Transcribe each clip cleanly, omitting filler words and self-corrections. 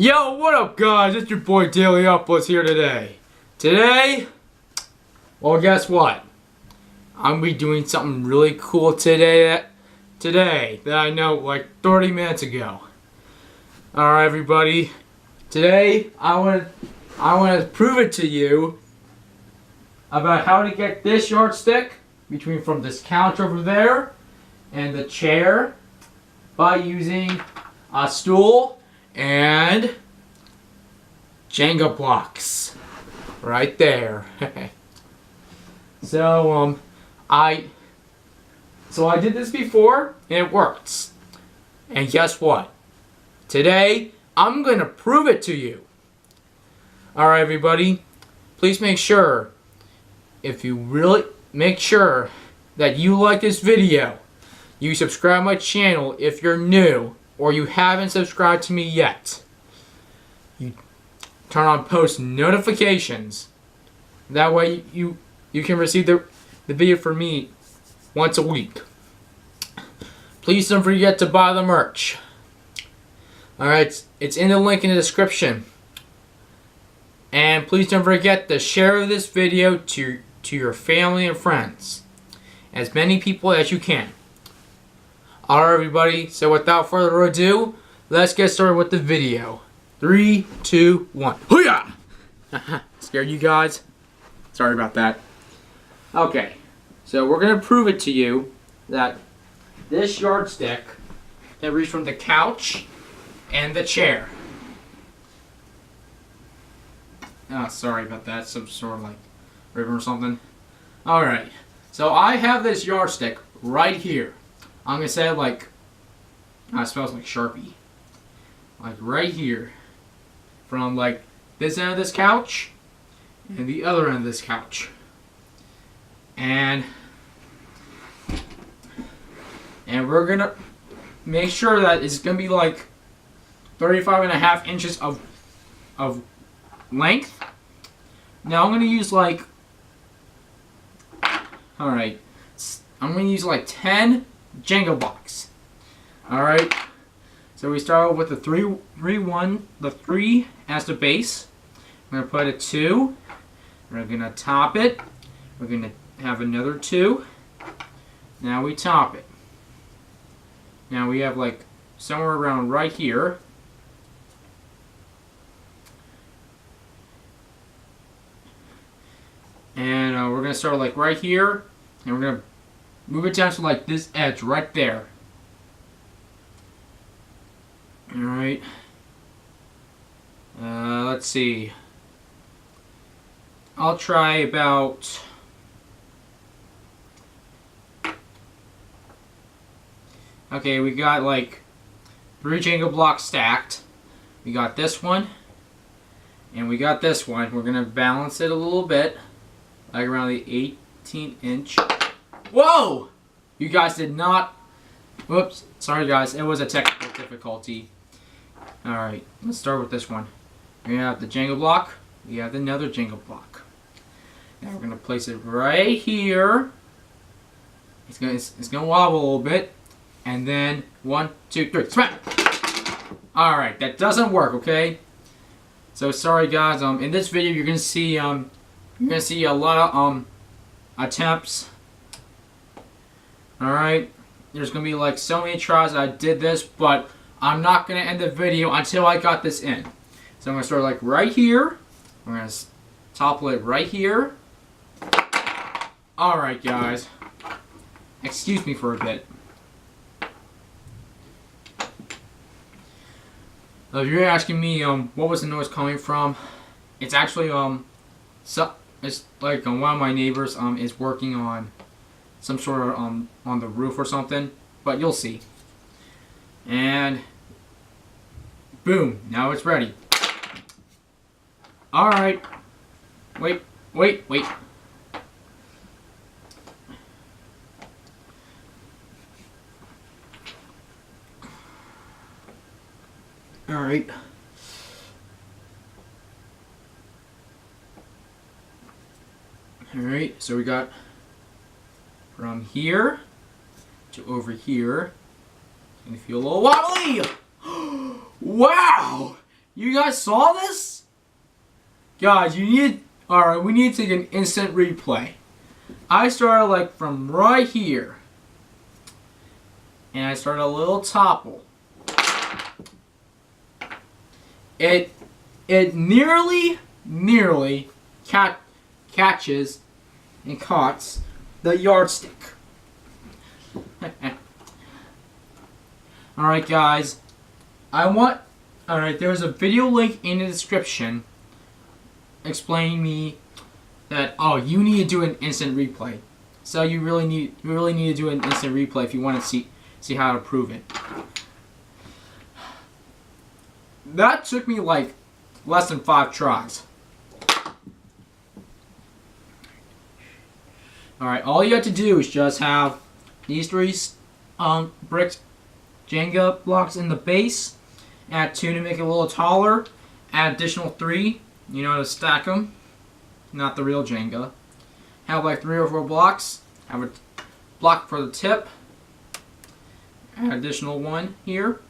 Yo, what up guys? It's your boy Daily Uploads here today. Well guess what? I'm gonna be doing something really cool today that I know like 30 minutes ago. Alright everybody. Today I wanna prove it to you about how to get this yardstick from this couch over there and the chair by using a stool and Jenga blocks right there. So I did this before and it works. And guess what? Today I'm gonna prove it to you. Alright everybody, please make sure that you like this video, you subscribe my channel if you're new or you haven't subscribed to me yet. You turn on post notifications. That way you can receive the video from me once a week. Please don't forget to buy the merch. Alright, it's in the link in the description. And please don't forget to share this video to your family and friends. As many people as you can. Alright everybody, so without further ado, let's get started with the video. 3, 2, 1. Hoo-yah! Scared you guys? Sorry about that. Okay, so we're going to prove it to you that this yardstick can reach from the couch and the chair. Oh, sorry about that. Some sort of like ribbon or something. Alright, so I have this yardstick right here. I'm going to say like, it smells like Sharpie. Like right here. From like this end of this couch and the other end of this couch. And we're going to make sure that it's going to be like 35.5 inches of length. Now I'm going to use like, alright, I'm going to use like 10 Jenga blocks. Alright, so we start with the 3 as the base. We're going to put a 2. We're going to top it. We're going to have another 2. Now we top it. Now we have like somewhere around right here. And we're going to start like right here. And we're going to move it down to like this edge right there. Alright. Let's see. I'll try about... Okay, we got like 3 Jenga blocks stacked. We got this one. And we got this one. We're going to balance it a little bit. Like around the 18-inch. Whoa! You guys did not... Whoops. Sorry guys. It was a technical difficulty. Alright. Let's start with this one. We have the Jenga block. We have another Jenga block. Now we're going to place it right here. It's gonna wobble a little bit. And then 1, 2, 3. Smack! Alright. That doesn't work, okay? So sorry guys. In this video you're going to see a lot of attempts. Alright, there's going to be like so many tries that I did this, but I'm not going to end the video until I got this in. So I'm going to start like right here. We're going to topple it right here. Alright guys, excuse me for a bit. If you're asking me what was the noise coming from, it's actually it's like one of my neighbors is working on some sort of on the roof or something, but you'll see. And boom, now it's ready. Alright. Wait. Alright. Alright, so we got from here to over here. It's gonna feel a little wobbly. Wow! You guys saw this? Guys, alright, we need to take an instant replay. I started like from right here. And I started a little topple. It nearly catches and cuts the yardstick. Alright guys, there's a video link in the description explaining me that, oh, you need to do an instant replay. So you really need to do an instant replay if you want to see how to prove it. That took me like less than 5 tries. Alright, all you have to do is just have these 3 bricks, Jenga blocks in the base. Add 2 to make it a little taller. Add additional 3, to stack them. Not the real Jenga. Have like 3 or 4 blocks. Have a block for the tip. Add additional 1 here.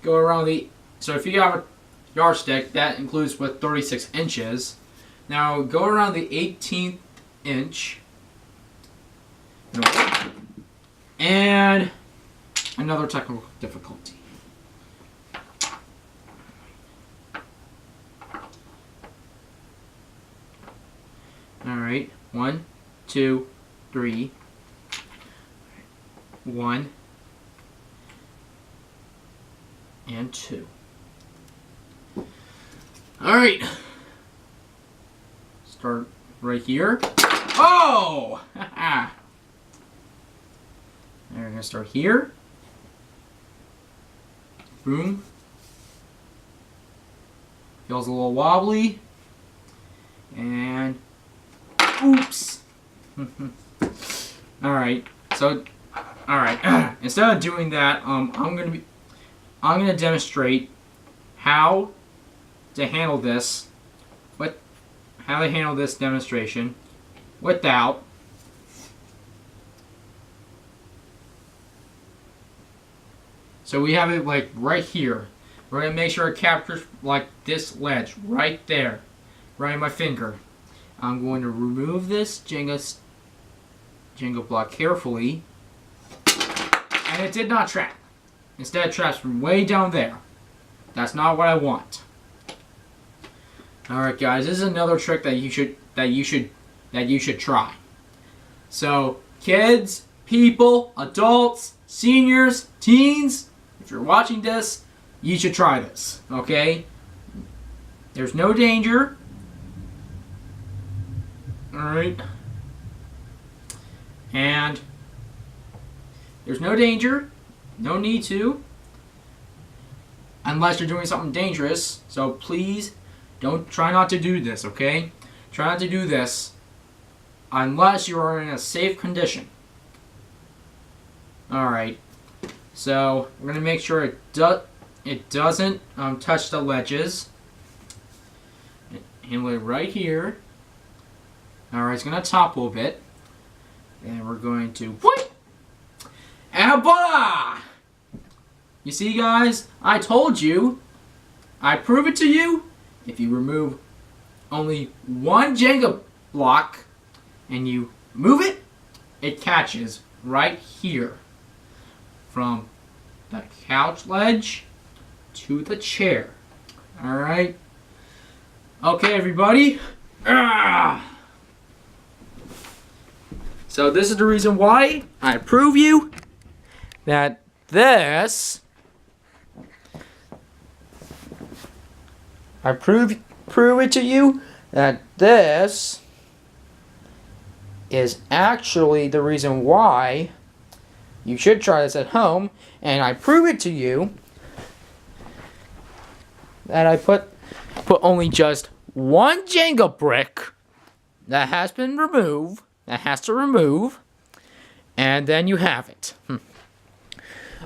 Go around so if you have a yardstick, that includes with 36 inches. Now go around the 18th inch. And another technical difficulty. Alright, 1, 2, 3. 1 and 2. Alright. Start right here. Oh! And we're going to start here. Boom. Feels a little wobbly. And oops. Alright. So alright. Instead of doing that, I'm gonna demonstrate how to handle this. How to handle this demonstration without so we have it like right here. We're gonna make sure it captures like this ledge right there, right in my finger. I'm going to remove this Jenga block carefully, and it did not trap. Instead, it traps from way down there. That's not what I want. All right, guys, this is another trick that you should try. So, kids, people, adults, seniors, teens, if you're watching this, you should try this. Okay? There's no danger. All right. And there's no danger. No need to. Unless you're doing something dangerous. So please try not to do this, okay? Try not to do this unless you are in a safe condition. Alright. So we're going to make sure it doesn't touch the ledges. Handle it right here. Alright, it's going to topple a bit. And we're going to whoop! And voila! You see, guys? I told you. I prove it to you. If you remove only 1 Jenga block and you move it, it catches right here. From the couch ledge to the chair. Alright? Okay, everybody. So this is the reason why I prove you that this prove it to you that this is actually the reason why you should try this at home, and I prove it to you that I put only just 1 Jenga brick that has to remove, and then you have it.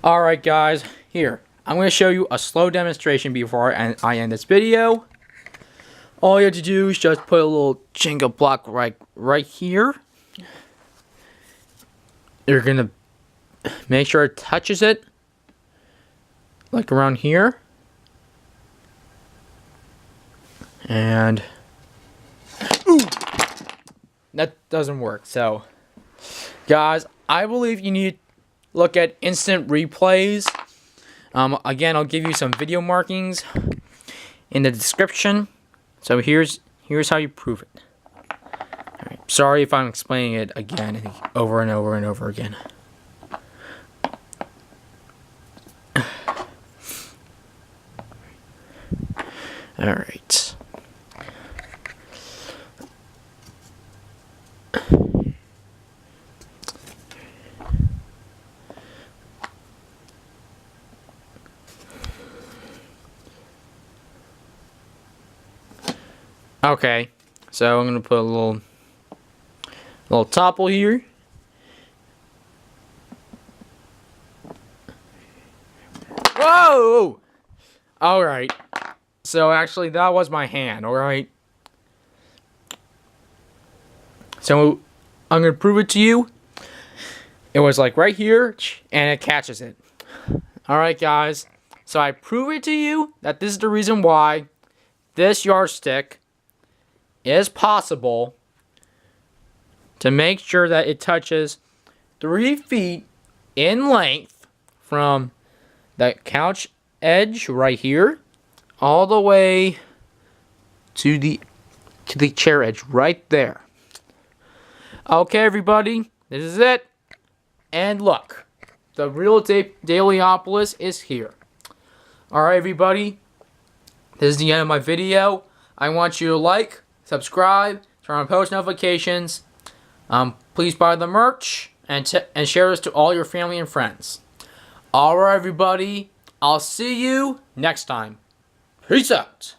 Alright guys, here, I'm going to show you a slow demonstration before I end this video. All you have to do is just put a little Jenga block right here. You're going to make sure it touches it, like around here. And ooh, that doesn't work. So, guys, I believe you need to look at instant replays. Again, I'll give you some video markings in the description. So here's how you prove it. Alright, sorry if I'm explaining it again, over and over and over again. Alright. Okay, so I'm gonna put a little topple here. Whoa! All right. So actually, that was my hand. All right. So I'm gonna prove it to you. It was like right here, and it catches it. All right, guys. So I prove it to you that this is the reason why this yardstick is possible to make sure that it touches 3 feet in length from the couch edge right here all the way to the chair edge right there. Okay, everybody, this is it. And look, the real Dailyopolis is here. Alright, everybody, this is the end of my video. I want you to like, subscribe, turn on post notifications. Please buy the merch and share this to all your family and friends. Alright, everybody, I'll see you next time. Peace out.